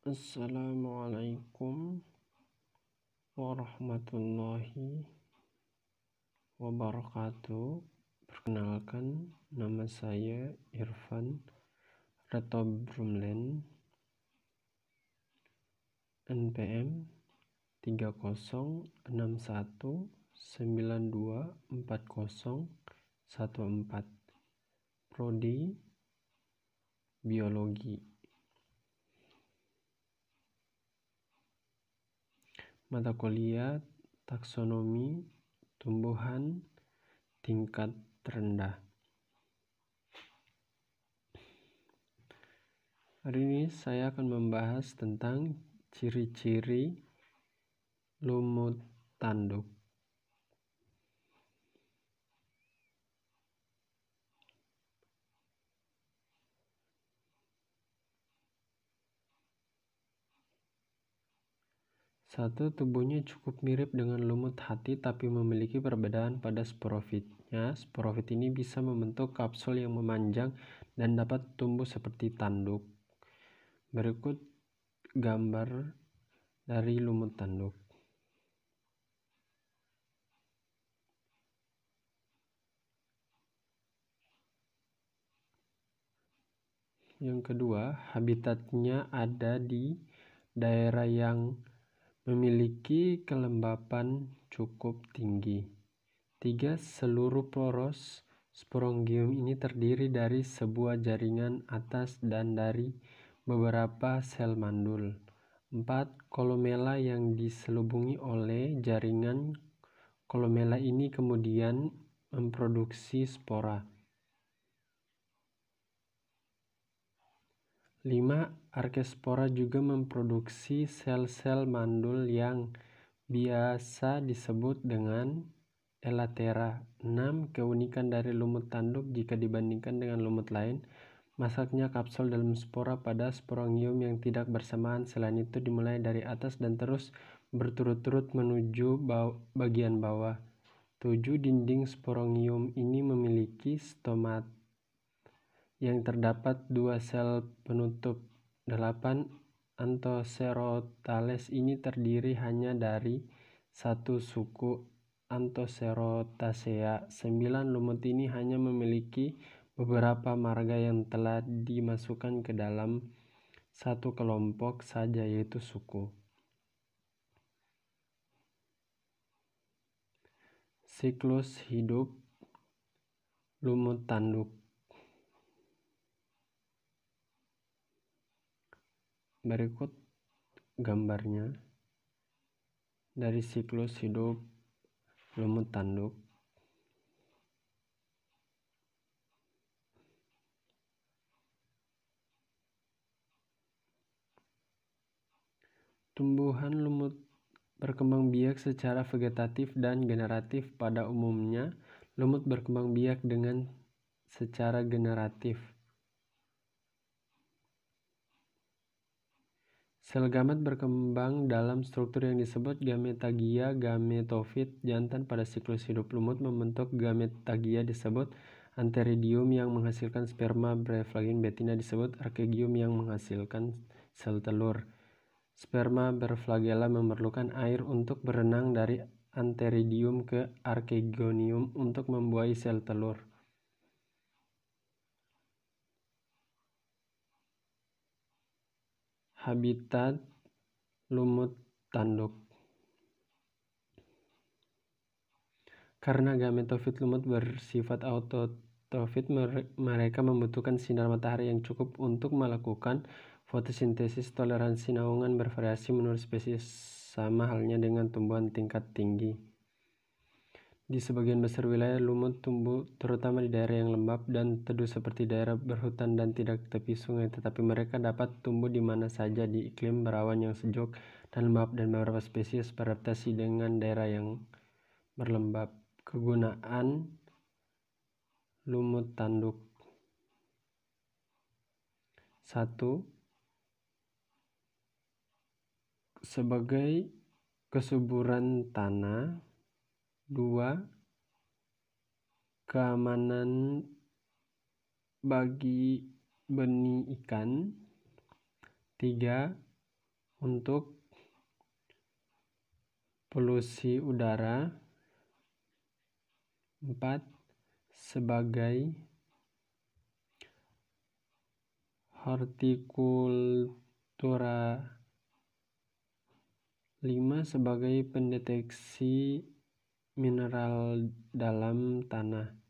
Assalamualaikum warahmatullahi wabarakatuh. Perkenalkan, nama saya Irfan Retobrumlen, NPM 3061924014, Prodi Biologi. Mata kuliah taksonomi tumbuhan tingkat rendah. Hari ini saya akan membahas tentang ciri-ciri lumut tanduk. Satu, tubuhnya cukup mirip dengan lumut hati tapi memiliki perbedaan pada sporofitnya. Sporofit ini bisa membentuk kapsul yang memanjang dan dapat tumbuh seperti tanduk. Berikut gambar dari lumut tanduk. Yang kedua, habitatnya ada di daerah yang memiliki kelembapan cukup tinggi. 3. Seluruh poros sporangium ini terdiri dari sebuah jaringan atas dan dari beberapa sel mandul. 4. Kolomela yang diselubungi oleh jaringan kolomela ini kemudian memproduksi spora. 5. Arkespora juga memproduksi sel-sel mandul yang biasa disebut dengan elatera. 6. Keunikan dari lumut tanduk jika dibandingkan dengan lumut lain, masaknya kapsul dalam spora pada sporangium yang tidak bersamaan. Selain itu dimulai dari atas dan terus berturut-turut menuju bagian bawah. 7. Dinding sporangium ini memiliki stomat yang terdapat 2 sel penutup. 8. Anthocerotales ini terdiri hanya dari satu suku Anthocerotacea. 9. Lumut ini hanya memiliki beberapa marga yang telah dimasukkan ke dalam satu kelompok saja, yaitu suku. Siklus hidup lumut tanduk. Berikut gambarnya dari siklus hidup lumut tanduk. Tumbuhan lumut berkembang biak secara vegetatif dan generatif. Pada umumnya, lumut berkembang biak dengan secara generatif. Sel gamet berkembang dalam struktur yang disebut gametagia. Gametofit jantan pada siklus hidup lumut membentuk gametagia disebut antheridium yang menghasilkan sperma. Brevagin betina disebut archegium yang menghasilkan sel telur. Sperma berflagella memerlukan air untuk berenang dari antheridium ke archegonium untuk membuahi sel telur. Habitat lumut tanduk. Karena gametofit lumut bersifat autotrofit, mereka membutuhkan sinar matahari yang cukup untuk melakukan fotosintesis. Toleransi naungan bervariasi menurut spesies, sama halnya dengan tumbuhan tingkat tinggi. Di sebagian besar wilayah, lumut tumbuh terutama di daerah yang lembab dan teduh seperti daerah berhutan dan tidak tepi sungai, tetapi mereka dapat tumbuh di mana saja di iklim berawan yang sejuk dan lembab, dan beberapa spesies beradaptasi dengan daerah yang berlembab. Kegunaan lumut tanduk. 1. Sebagai kesuburan tanah. 2. Keamanan bagi benih ikan. 3. untuk polusi udara. 4. Sebagai hortikultura. 5. Sebagai pendeteksi mineral dalam tanah.